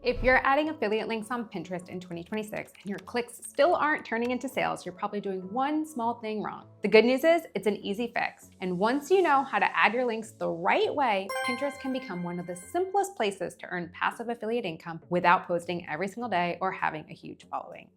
If you're adding affiliate links on Pinterest in 2026 and your clicks still aren't turning into sales, you're probably doing one small thing wrong. The good news is it's an easy fix. And once you know how to add your links the right way, Pinterest can become one of the simplest places to earn passive affiliate income without posting every single day or having a huge following.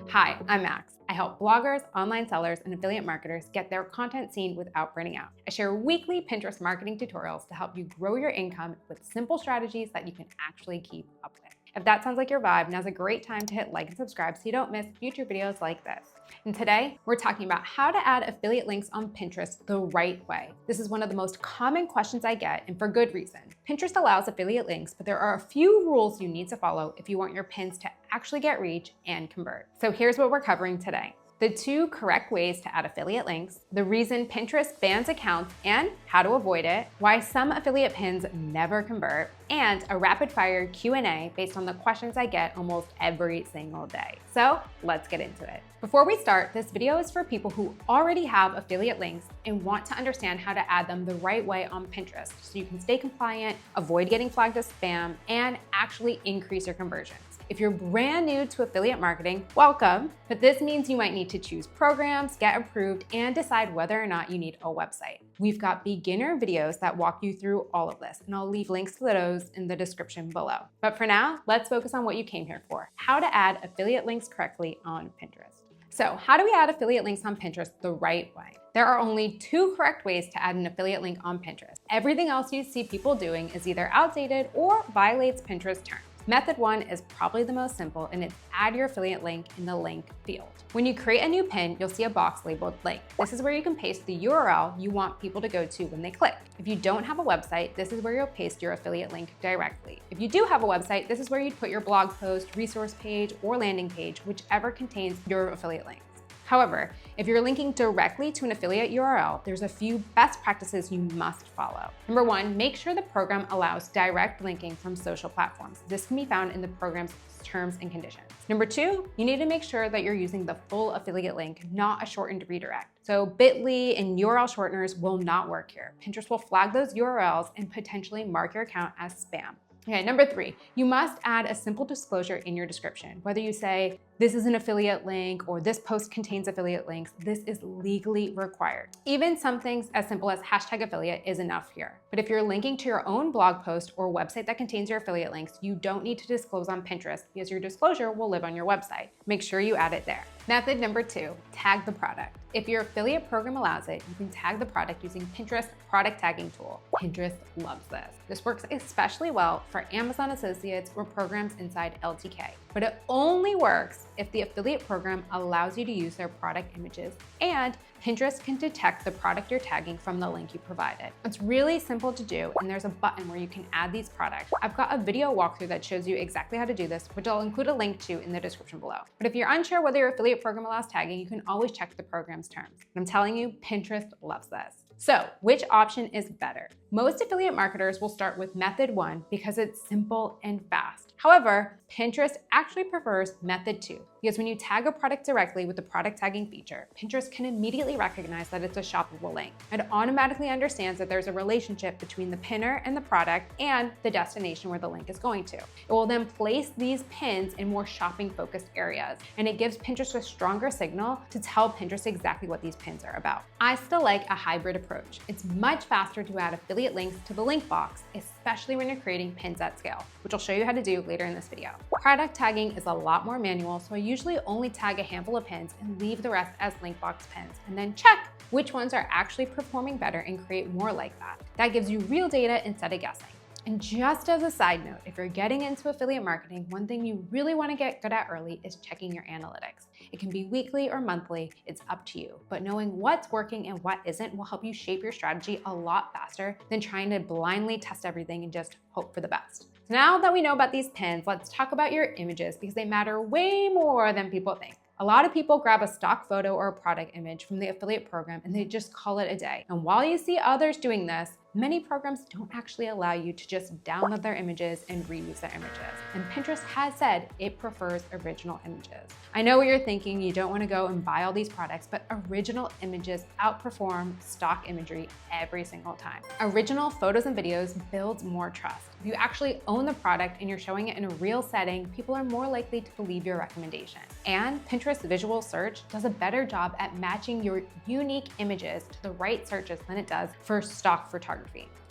Hi, I'm Max. I help bloggers, online sellers, and affiliate marketers get their content seen without burning out. I share weekly Pinterest marketing tutorials to help you grow your income with simple strategies that you can actually keep up with. If that sounds like your vibe, now's a great time to hit like and subscribe so you don't miss future videos like this. And today, we're talking about how to add affiliate links on Pinterest the right way. This is one of the most common questions I get, and for good reason. Pinterest allows affiliate links, but there are a few rules you need to follow if you want your pins to actually get reach and convert. So here's what we're covering today: the 2 correct ways to add affiliate links, the reason Pinterest bans accounts and how to avoid it, why some affiliate pins never convert, and a rapid-fire Q&A based on the questions I get almost every single day. So let's get into it. Before we start, this video is for people who already have affiliate links and want to understand how to add them the right way on Pinterest so you can stay compliant, avoid getting flagged as spam, and actually increase your conversions. If you're brand new to affiliate marketing, welcome, but this means you might need to choose programs, get approved, and decide whether or not you need a website. We've got beginner videos that walk you through all of this, and I'll leave links to those in the description below. But for now, let's focus on what you came here for: how to add affiliate links correctly on Pinterest. So how do we add affiliate links on Pinterest the right way? There are only 2 correct ways to add an affiliate link on Pinterest. Everything else you see people doing is either outdated or violates Pinterest terms. Method 1 is probably the most simple, and it's add your affiliate link in the link field. When you create a new pin, you'll see a box labeled link. This is where you can paste the URL you want people to go to when they click. If you don't have a website, this is where you'll paste your affiliate link directly. If you do have a website, this is where you'd put your blog post, resource page, or landing page, whichever contains your affiliate links. However, if you're linking directly to an affiliate URL, there's a few best practices you must follow. Number 1, make sure the program allows direct linking from social platforms. This can be found in the program's terms and conditions. Number 2, you need to make sure that you're using the full affiliate link, not a shortened redirect. So Bitly and URL shorteners will not work here. Pinterest will flag those URLs and potentially mark your account as spam. Okay, number 3, you must add a simple disclosure in your description. Whether you say, this is an affiliate link, or this post contains affiliate links, this is legally required. Even some things as simple as #affiliate is enough here. But if you're linking to your own blog post or website that contains your affiliate links, you don't need to disclose on Pinterest because your disclosure will live on your website. Make sure you add it there. Method number 2, tag the product. If your affiliate program allows it, you can tag the product using Pinterest product tagging tool. Pinterest loves this. This works especially well for Amazon associates or programs inside LTK, but it only works if the affiliate program allows you to use their product images and Pinterest can detect the product you're tagging from the link you provided. It's really simple to do, and there's a button where you can add these products. I've got a video walkthrough that shows you exactly how to do this, which I'll include a link to in the description below. But if you're unsure whether your affiliate program allows tagging, you can always check the program's terms. And I'm telling you, Pinterest loves this. So, which option is better? Most affiliate marketers will start with method 1 because it's simple and fast. However, Pinterest actually prefers method 2 because when you tag a product directly with the product tagging feature, Pinterest can immediately recognize that it's a shoppable link. It automatically understands that there's a relationship between the pinner and the product and the destination where the link is going to. It will then place these pins in more shopping-focused areas, and it gives Pinterest a stronger signal to tell Pinterest exactly what these pins are about. I still like a hybrid approach. It's much faster to add affiliate links to the link box, especially when you're creating pins at scale, which I'll show you how to do later in this video. Product tagging is a lot more manual, so I usually only tag a handful of pins and leave the rest as link box pins, and then check which ones are actually performing better and create more like that. That gives you real data instead of guessing. And just as a side note, if you're getting into affiliate marketing, one thing you really want to get good at early is checking your analytics. It can be weekly or monthly, it's up to you. But knowing what's working and what isn't will help you shape your strategy a lot faster than trying to blindly test everything and just hope for the best. So now that we know about these pins, let's talk about your images because they matter way more than people think. A lot of people grab a stock photo or a product image from the affiliate program and they just call it a day. And while you see others doing this, Many programs don't actually allow you to just download their images and reuse their images. And Pinterest has said it prefers original images. I know what you're thinking, you don't want to go and buy all these products, but original images outperform stock imagery every single time. Original photos and videos builds more trust. If you actually own the product and you're showing it in a real setting, people are more likely to believe your recommendation. And Pinterest visual search does a better job at matching your unique images to the right searches than it does for stock photography.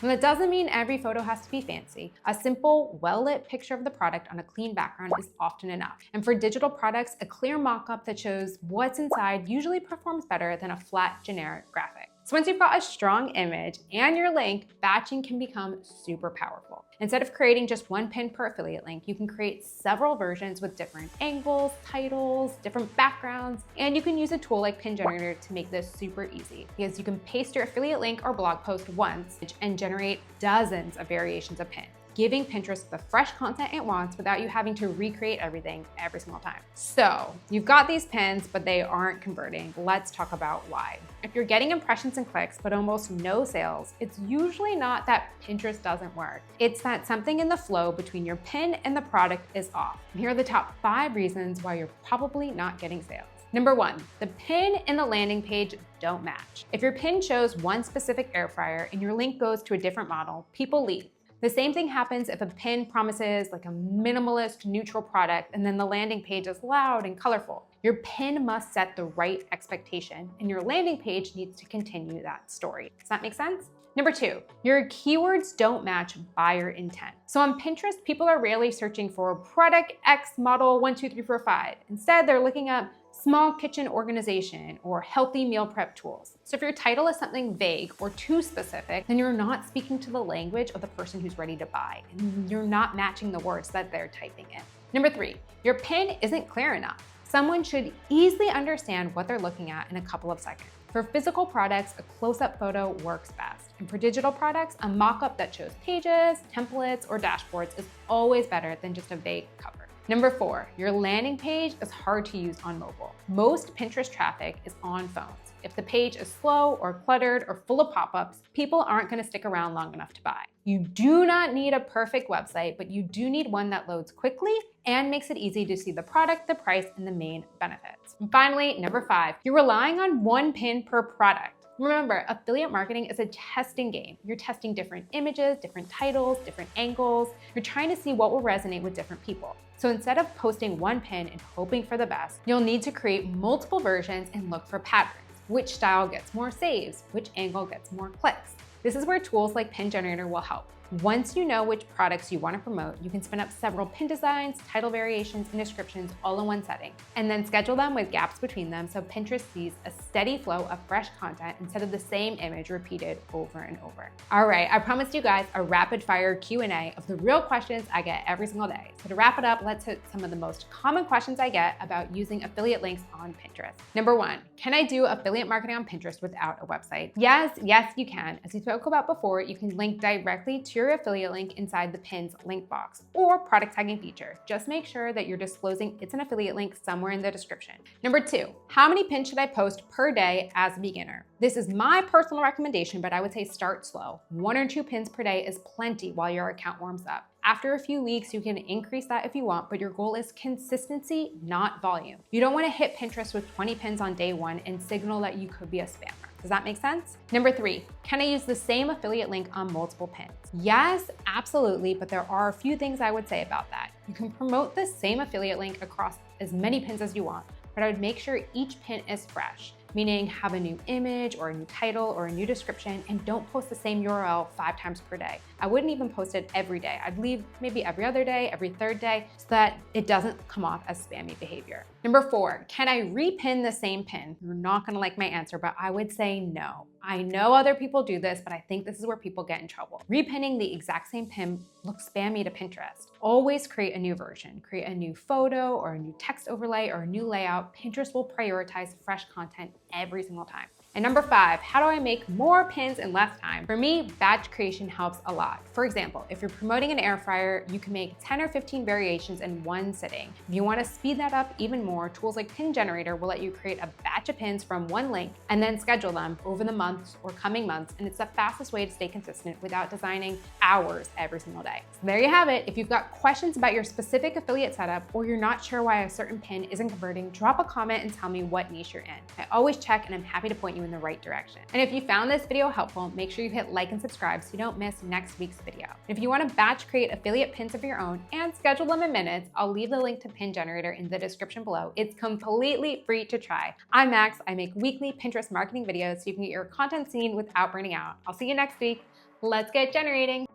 And that doesn't mean every photo has to be fancy. A simple, well-lit picture of the product on a clean background is often enough. And for digital products, a clear mock-up that shows what's inside usually performs better than a flat, generic graphic. So once you've got a strong image and your link, batching can become super powerful. Instead of creating just one pin per affiliate link, you can create several versions with different angles, titles, different backgrounds, and you can use a tool like Pin Generator to make this super easy because you can paste your affiliate link or blog post once and generate dozens of variations of pins, giving Pinterest the fresh content it wants without you having to recreate everything every single time. So you've got these pins, but they aren't converting. Let's talk about why. If you're getting impressions and clicks, but almost no sales, it's usually not that Pinterest doesn't work. It's that something in the flow between your pin and the product is off. And here are the top 5 reasons why you're probably not getting sales. Number 1, the pin and the landing page don't match. If your pin shows one specific air fryer and your link goes to a different model, people leave. The same thing happens if a pin promises like a minimalist neutral product and then the landing page is loud and colorful. Your pin must set the right expectation and your landing page needs to continue that story. Does that make sense? Number 2, your keywords don't match buyer intent. So on Pinterest, people are rarely searching for product X model 1, 2, 3, 4, 5. Instead, they're looking up small kitchen organization or healthy meal prep tools. So if your title is something vague or too specific, then you're not speaking to the language of the person who's ready to buy, and you're not matching the words that they're typing in. Number 3, your pin isn't clear enough. Someone should easily understand what they're looking at in a couple of seconds. For physical products, a close-up photo works best. And for digital products, a mock-up that shows pages, templates, or dashboards is always better than just a vague cover. Number 4, your landing page is hard to use on mobile. Most Pinterest traffic is on phones. If the page is slow or cluttered or full of pop-ups, people aren't going to stick around long enough to buy. You do not need a perfect website, but you do need one that loads quickly and makes it easy to see the product, the price, and the main benefits. And finally, number 5, you're relying on one pin per product. Remember, affiliate marketing is a testing game. You're testing different images, different titles, different angles. You're trying to see what will resonate with different people. So instead of posting one pin and hoping for the best, you'll need to create multiple versions and look for patterns. Which style gets more saves? Which angle gets more clicks? This is where tools like Pin Generator will help. Once you know which products you want to promote, you can spin up several pin designs, title variations, and descriptions all in one setting, and then schedule them with gaps between them so Pinterest sees a steady flow of fresh content instead of the same image repeated over and over. All right, I promised you guys a rapid fire Q&A of the real questions I get every single day. So to wrap it up, let's hit some of the most common questions I get about using affiliate links on Pinterest. Number 1, can I do affiliate marketing on Pinterest without a website? Yes, you can. As we spoke about before, you can link directly to your affiliate link inside the pin's link box or product tagging feature. Just make sure that you're disclosing it's an affiliate link somewhere in the description. Number 2, how many pins should I post per day as a beginner? This is my personal recommendation, but I would say start slow. 1 or 2 pins per day is plenty while your account warms up. After a few weeks, you can increase that if you want, but your goal is consistency, not volume. You don't want to hit Pinterest with 20 pins on day 1 and signal that you could be a spammer. Does that make sense? Number 3, can I use the same affiliate link on multiple pins? Yes, absolutely, but there are a few things I would say about that. You can promote the same affiliate link across as many pins as you want, but I would make sure each pin is fresh, meaning have a new image or a new title or a new description, and don't post the same URL 5 times per day. I wouldn't even post it every day. I'd leave maybe every other day, every third day, so that it doesn't come off as spammy behavior. Number 4, can I repin the same pin? You're not gonna like my answer, but I would say no. I know other people do this, but I think this is where people get in trouble. Repinning the exact same pin looks spammy to Pinterest. Always create a new version. Create a new photo or a new text overlay or a new layout. Pinterest will prioritize fresh content every single time. And number 5, how do I make more pins in less time? For me, batch creation helps a lot. For example, if you're promoting an air fryer, you can make 10 or 15 variations in one sitting. If you want to speed that up even more, tools like Pin Generator will let you create a batch of pins from one link and then schedule them over the months or coming months, and it's the fastest way to stay consistent without designing hours every single day. So there you have it. If you've got questions about your specific affiliate setup or you're not sure why a certain pin isn't converting, drop a comment and tell me what niche you're in. I always check and I'm happy to point you in the right direction. And if you found this video helpful, make sure you hit like and subscribe so you don't miss next week's video. If you want to batch create affiliate pins of your own and schedule them in minutes, I'll leave the link to Pin Generator in the description below. It's completely free to try. I'm Max. I make weekly Pinterest marketing videos so you can get your content seen without burning out. I'll see you next week. Let's get generating.